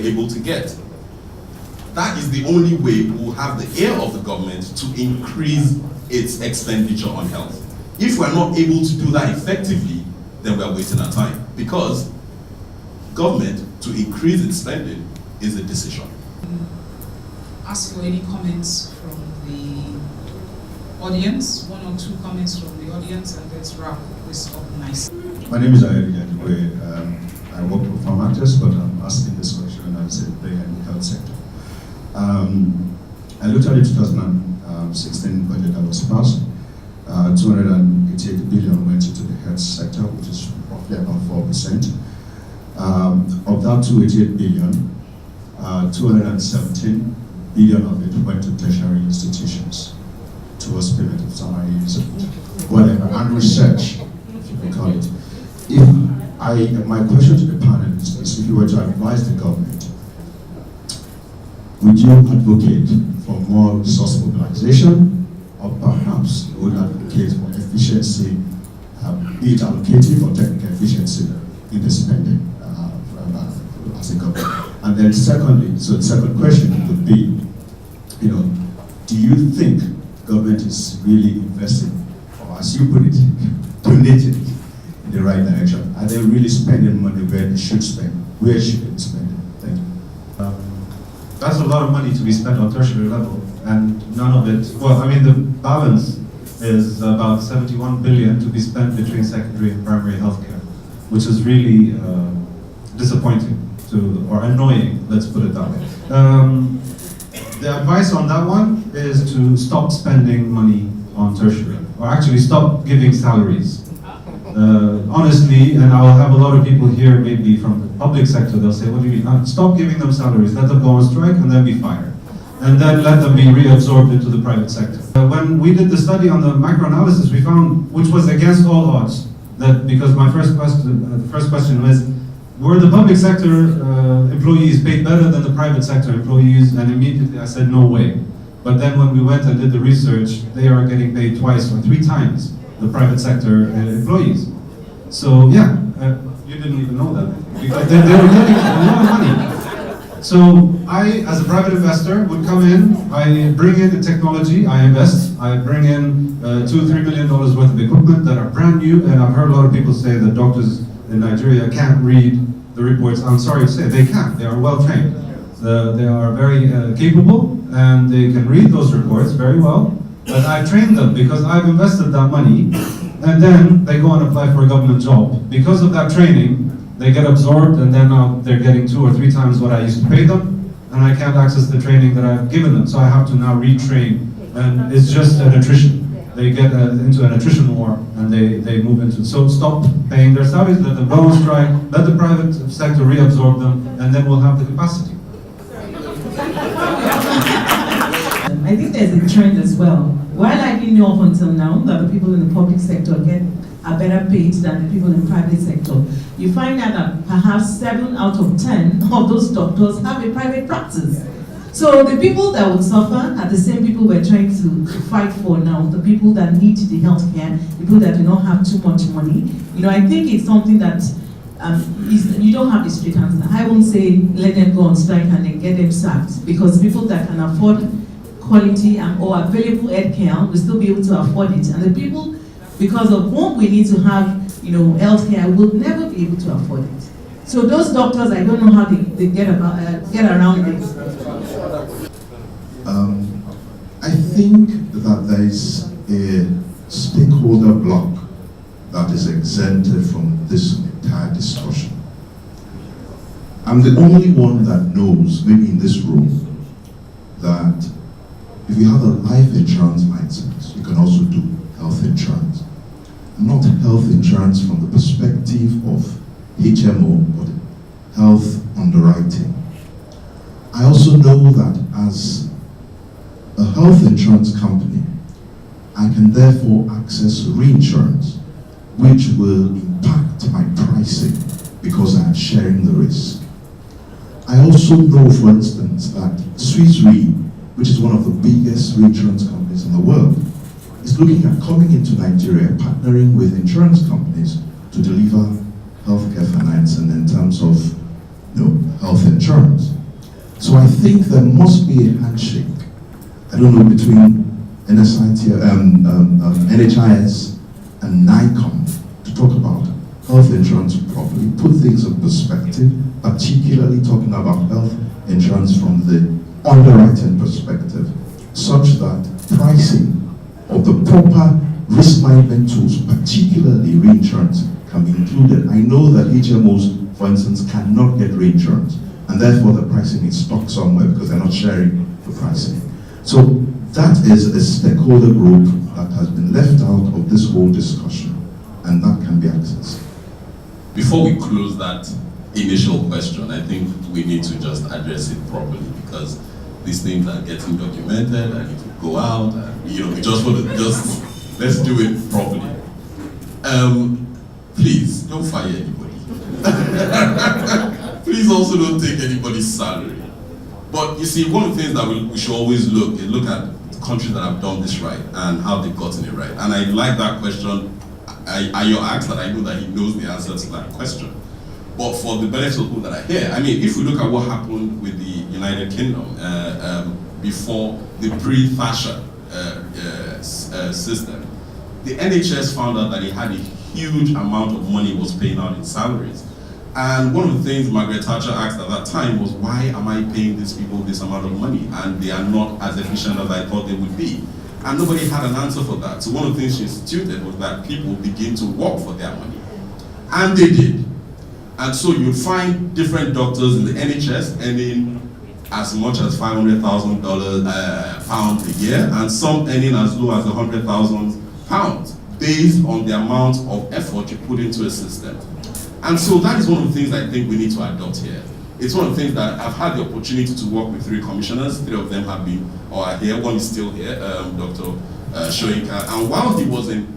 able to get. That is the only way we will have the ear of the government to increase its expenditure on health. If we're not able to do that effectively, then we're wasting our time, because government to increase its spending is a decision. Ask for any comments from the audience, one or two comments from the audience, and let's wrap this up nicely. My name is Ayodi Adikwe. I work for PharmAccess, but I'm asking this question as a player in the health sector. I looked at the 2016 budget that was passed. 288 billion went into the health sector, which is roughly about 4%. Of that 288 billion, 217 billion of it went to tertiary institutions towards payment of salaries, whatever, and research, if you can call it. My question to the panel is, if you were to advise the government, would you advocate for more resource mobilization, or perhaps you would advocate for efficiency, be it allocative or technical efficiency in the spending as a government? And then secondly, so the second question would be, do you think government is really investing, or as you put it, donating in the right direction? Are they really spending money where they should spend? Where should they spend it? Thank you. That's a lot of money to be spent on tertiary level, and none of it, well, I mean, the balance is about 71 billion to be spent between secondary and primary healthcare, which is really disappointing or annoying, let's put it that way. The advice on that one is to stop spending money on tertiary, or actually stop giving salaries. Honestly, and I'll have a lot of people here maybe from the public sector, they'll say, what do you mean? Stop giving them salaries, let them go on strike and then be fired. And then let them be reabsorbed into the private sector. When we did the study on the microanalysis, we found, which was against all odds, that because my first question, the first question was, were the public sector employees paid better than the private sector employees? And immediately I said, no way. But then when we went and did the research, they are getting paid twice or three times the private sector employees. So yeah, you didn't even know that, because they were getting a lot of money. So I, as a private investor, would come in, I bring in the technology, I invest, I bring in $2-3 million worth of equipment that are brand new, and I've heard a lot of people say that doctors in Nigeria can't read the reports. I'm sorry to say, they can, they are well trained. They are very capable, and they can read those reports very well. But I trained them because I've invested that money, and then they go and apply for a government job. Because of that training, they get absorbed, and then now they're getting 2 or 3 times what I used to pay them, and I can't access the training that I've given them, so I have to now retrain, and it's just an attrition. They get into an attrition war, and they move into, so stop paying their salaries, let them go on strike, let the private sector reabsorb them, and then we'll have the capacity. I think there's a trend as well. While I didn't know up until now that the people in the public sector are better paid than the people in the private sector, you find out that perhaps 7 out of 10 of those doctors have a private practice. So the people that would suffer are the same people we're trying to fight for now, the people that need the healthcare, people that do not have too much money. I think it's something that you don't have the straight answer. I won't say let them go on strike and then get them sacked, because people that can afford quality or available healthcare will still be able to afford it. And the people, because of what we need to have, healthcare, will never be able to afford it. So those doctors, I don't know how they get around it. I think that there is a stakeholder block that is exempted from this entire discussion. I'm the only one that knows, maybe in this room, that if you have a life insurance license, you can also do health insurance. Not health insurance from the perspective of HMO, but health underwriting. I also know that as a health insurance company, I can therefore access reinsurance, which will impact my pricing because I am sharing the risk. I also know, for instance, that Swiss Re, which is one of the biggest reinsurance companies in the world, is looking at coming into Nigeria, partnering with insurance companies to deliver healthcare financing in terms of health insurance. So I think there must be a handshake, I don't know, between NHIS and NICOM to talk about health insurance properly, put things in perspective, particularly talking about health insurance from the underwriting perspective, such that pricing of the proper risk management tools, particularly reinsurance, can be included. I know that HMOs, for instance, cannot get reinsurance, and therefore the pricing is stuck somewhere because they're not sharing the pricing. So that is a stakeholder group that has been left out of this whole discussion, and that can be accessed. Before we close that initial question, I think we need to just address it properly, because these things are getting documented and it will go out, and we just want to let's do it properly. Please don't fire anybody. Please also don't take anybody's salary. But you see, one of the things that we should always look at countries that have done this right and how they've gotten it right. And I like that question. I asked that, I know that he knows the answer to that question. But for the benefit of people that are here, I mean, if we look at what happened with the United Kingdom before the pre-Thatcher system, the NHS found out that it had a huge amount of money was paying out in salaries. And one of the things Margaret Thatcher asked at that time was, why am I paying these people this amount of money? And they are not as efficient as I thought they would be. And nobody had an answer for that. So one of the things she instituted was that people begin to work for their money. And they did. And so you'd find different doctors in the NHS earning as much as $500,000 pounds a year, and some earning as low as £100,000 based on the amount of effort you put into a system. And so that is one of the things I think we need to adopt here. It's one of the things that I've had the opportunity to work with 3 commissioners. 3 of them have been or are here. One is still here, Dr. Shoika. And while he was in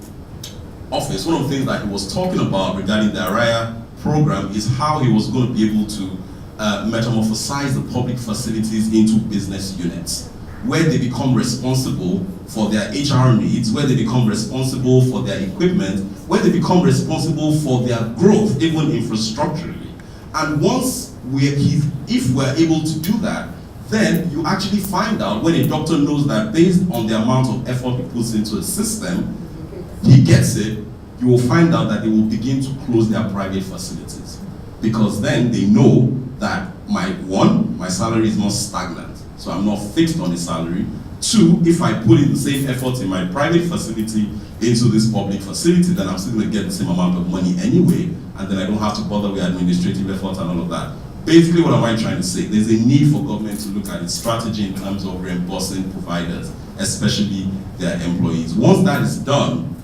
office, one of the things that he was talking about regarding the Araya program is how he was going to be able to metamorphosize the public facilities into business units, where they become responsible for their HR needs, where they become responsible for their equipment, where they become responsible for their growth, even infrastructurally. And once if we're able to do that, then you actually find out when a doctor knows that based on the amount of effort he puts into a system, he gets it, you will find out that they will begin to close their private facilities. Because then they know that my salary is not stagnant, so I'm not fixed on the salary. 2, if I put in the same effort in my private facility into this public facility, then I'm still going to get the same amount of money anyway, and then I don't have to bother with administrative effort and all of that. Basically, what am I trying to say? There's a need for government to look at its strategy in terms of reimbursing providers, especially their employees. Once that is done,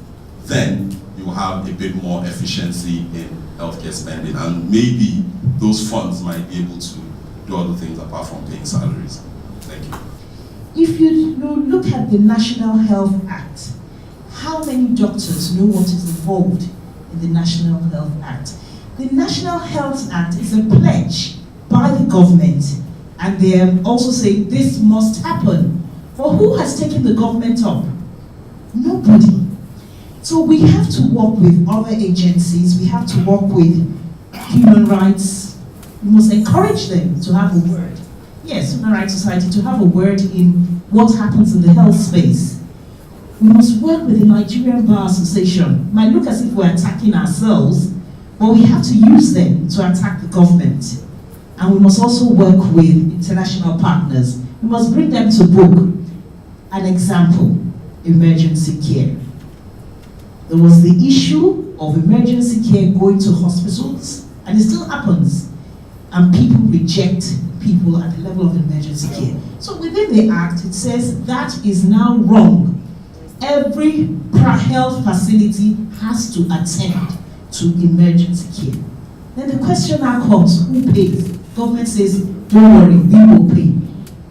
then you will have a bit more efficiency in healthcare spending, and maybe those funds might be able to do other things apart from paying salaries. Thank you. If you look at the National Health Act, how many doctors know what is involved in the National Health Act? The National Health Act is a pledge by the government, and they also say this must happen. But who has taken the government up? Nobody. So we have to work with other agencies, we have to work with human rights. We must encourage them to have a word. Yes, Human Rights Society, to have a word in what happens in the health space. We must work with the Nigerian Bar Association. It might look as if we're attacking ourselves, but we have to use them to attack the government. And we must also work with international partners. We must bring them to book. An example, emergency care. There was the issue of emergency care going to hospitals, and it still happens. And people reject people at the level of emergency care. So within the Act, it says that is now wrong. Every health facility has to attend to emergency care. Then the question now comes, who pays? Government says, don't worry, we will pay.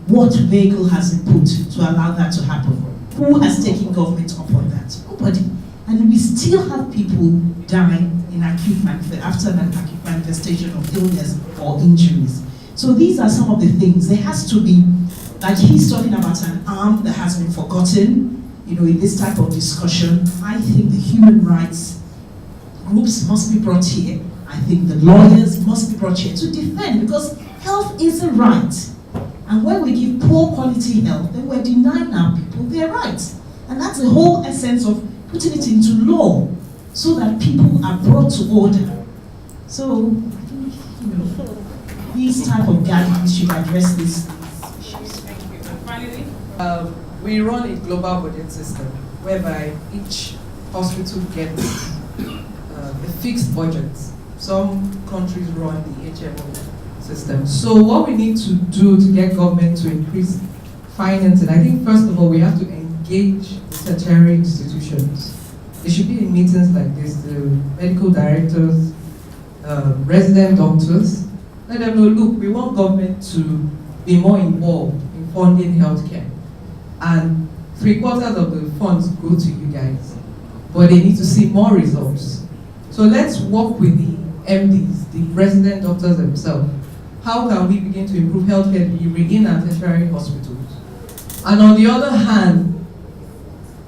What vehicle has been put to allow that to happen? Who has taken government up on that? Nobody. And we still have people dying in after an acute manifestation of illness or injuries. So these are some of the things. There has to be, like he's talking about an arm that has been forgotten, in this type of discussion. I think the human rights groups must be brought here I think the lawyers must be brought here to defend, because health is a right. And when we give poor quality health, then we're denying our people their rights. And that's the whole essence of putting it into law, so that people are brought to order. So, I think, these type of guidelines should address these issues. Thank you. And finally, we run a global budget system whereby each hospital gets a fixed budget. Some countries run the HMO system. So what we need to do to get government to increase financing, I think first of all we have to engage the tertiary institutions. There should be in meetings like this, the medical directors, resident doctors, let them know, look, we want government to be more involved in funding healthcare. And 3/4 of the funds go to you guys, but they need to see more results. So let's work with the MDs, the resident doctors themselves. How can we begin to improve healthcare delivery in our tertiary hospitals? And on the other hand,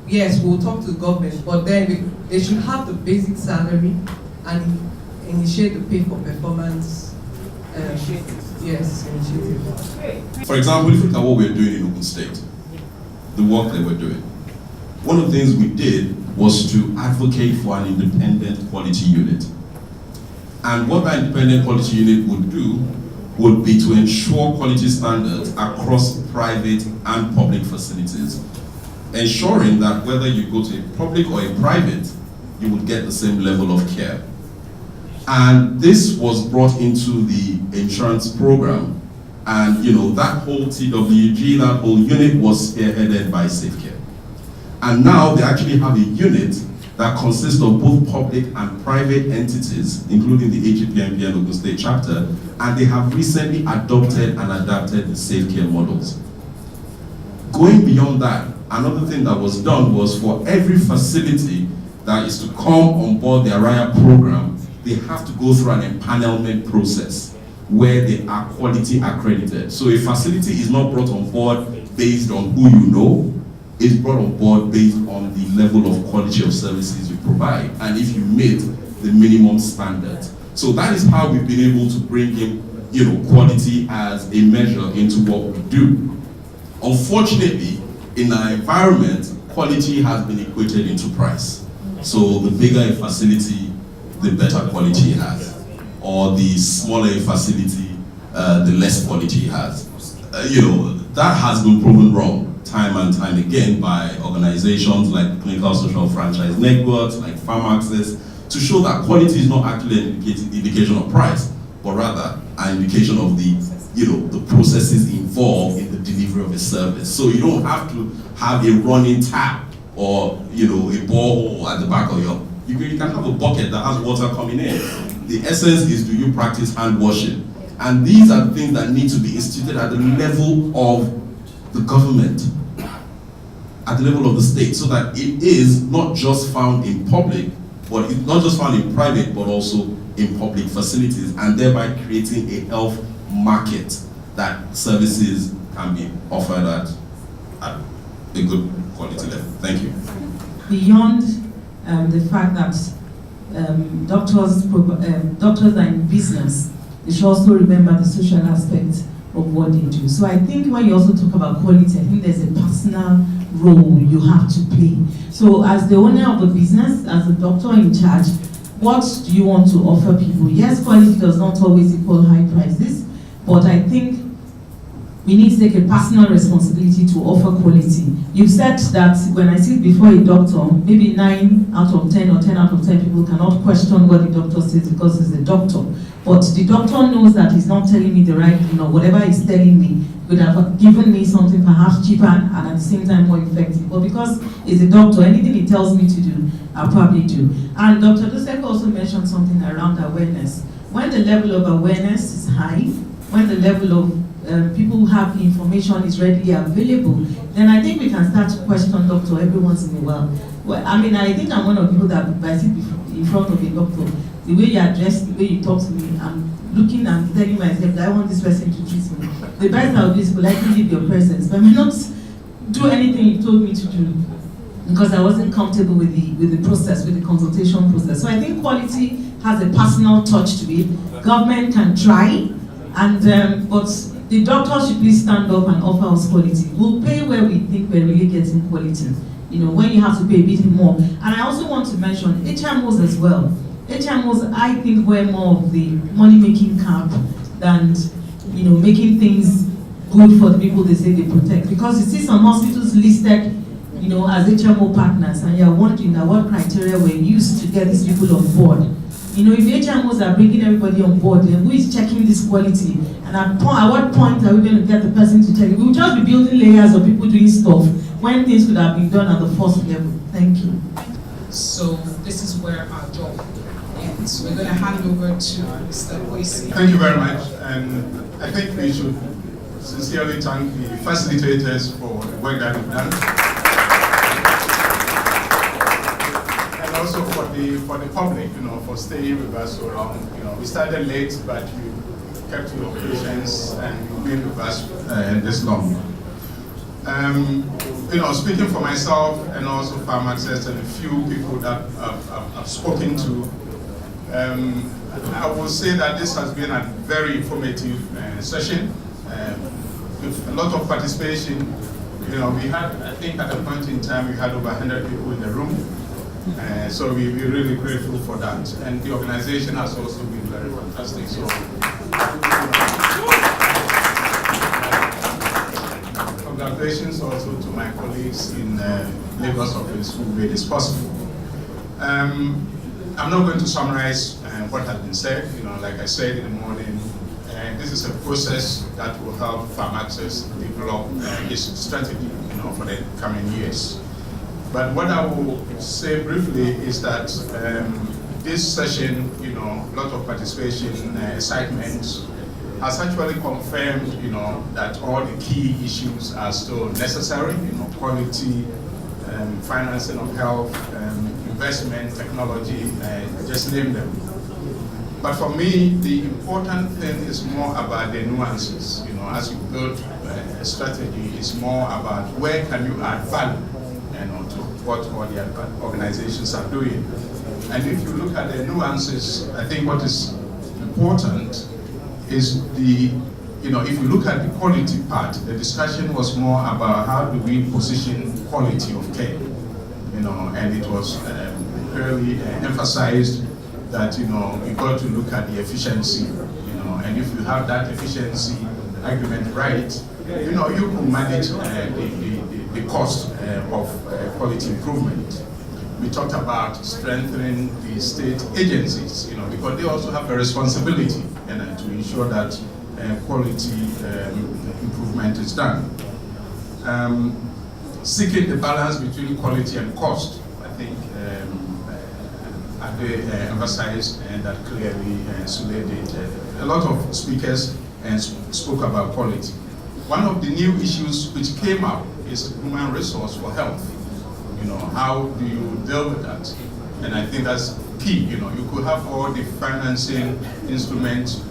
yes, we'll talk to the government, but then they should have the basic salary and initiate the pay for performance. Yes, initiative. For example, if you look at what we're doing in Ogun State, the work that we're doing, one of the things we did was to advocate for an independent quality unit. And what that independent quality unit would do would be to ensure quality standards across private and public facilities, ensuring that whether you go to a public or a private, you would get the same level of care. And this was brought into the insurance program, and that whole TWG, that whole unit was spearheaded by SafeCare. And now they actually have a unit that consists of both public and private entities, including the HEPMP and Ogun State chapter, and they have recently adopted and adapted the SafeCare models. Going beyond that, another thing that was done was for every facility that is to come on board the Araya program, they have to go through an empanelment process where they are quality accredited. So a facility is not brought on board based on who you know, it's brought on board based on the level of quality of services you provide, and if you meet the minimum standards. So that is how we've been able to bring in, quality as a measure into what we do. Unfortunately, in our environment, quality has been equated into price. So the bigger a facility, the better quality it has, or the smaller a facility, the less quality it has. That has been proven wrong time and time again by organizations like Clinical Social Franchise Networks, like PharmAccess, to show that quality is not actually an indication of price, but rather an indication of the processes involved in the delivery of a service. So you don't have to have a running tap or a borehole at the back of your. You can have a bucket that has water coming in. The essence is, do you practice hand washing? And these are things that need to be instituted at the level of the government, at the level of the state, so that it is not just found in public, but it's not just found in private, but also in public facilities, and thereby creating a health market that services can be offered at a good quality level. Thank you. Beyond the fact that doctors are in business, they should also remember the social aspect of what they do. So I think when you also talk about quality, I think there's a personal role you have to play. So as the owner of the business, as a doctor in charge, what do you want to offer people? Yes, quality does not always equal high prices, but I think we need to take a personal responsibility to offer quality. You've said that when I sit before a doctor, maybe 9 out of 10 or 10 out of 10 people cannot question what the doctor says because he's a doctor. But the doctor knows that he's not telling me the right, whatever he's telling me could have given me something perhaps cheaper and at the same time more effective. But because he's a doctor, anything he tells me to do, I'll probably do. And Dr. Dosek also mentioned something around awareness. When the level of awareness is high, when the level of people who have information is readily available, then I think we can start to question doctor every once in a while. Well, I think I'm one of the people that I sit in front of a doctor. The way you address, the way you talk to me, I'm looking and telling myself that I want this person to treat me. The best I will do is politely leave your presence, but I may not do anything you told me to do. because I wasn't comfortable with the process, with the consultation process. So I think quality has a personal touch to it. Government can try, and but the doctors should please stand up and offer us quality. We'll pay where we think we're really getting quality. You know, when you have to pay a bit more. And I also want to mention HMOs as well. HMOs, I think, were more of the money-making camp than, you know, making things good for the people they say they protect. Because you see some hospitals listed, you know, as HMO partners, and you're wondering that what criteria were used to get these people on board. You know, if HMOs are bringing everybody on board, then who is checking this quality? And at what point are we going to get the person to check it? We'll just be building layers of people doing stuff when things could have been done at the first level. Thank you. So this is where our job ends. We're going to hand over to Mr. Boise. Thank you very much. And I think we should sincerely thank the facilitators for the work that you've done. And also for the public, you know, for staying with us so long. You know, we started late, but you kept your patience and you've been with us this long. You know, speaking for myself and also PharmAccess and a few people that I've spoken to, I will say that this has been a very informative session with a lot of participation. You know, we had, I think at a point in time, we had over 100 people in the room. So we're really grateful for that. And the organization has also been very fantastic. So, congratulations also to my colleagues in Lagos office who made this possible. I'm not going to summarize what has been said. You know, like I said in the morning, this is a process that will help PharmAccess develop its strategy, you know, for the coming years. But what I will say briefly is that this session, you know, a lot of participation, excitement, has actually confirmed, you know, that all the key issues are still necessary, you know, quality, financing of health, investment, technology, just name them. But for me, the important thing is more about the nuances, you know, as you build a strategy, it's more about where can you add value, you know, to what all the organizations are doing. And if you look at the nuances, I think what is important is the, you know, if you look at the quality part, the discussion was more about how do we position quality of care, you know, and it was clearly emphasized that, you know, you got to look at the efficiency, you know, and if you have that efficiency argument right, you know, you can manage the cost of quality improvement. We talked about strengthening the state agencies, you know, because they also have a responsibility, you know, to ensure that quality improvement is done. Seeking the balance between quality and cost, I think Ade emphasized that clearly, Sule did. A lot of speakers spoke about quality. One of the new issues which came up is human resource for health. You know, how do you deal with that? And I think that's key. You know, you could have all the financing instruments,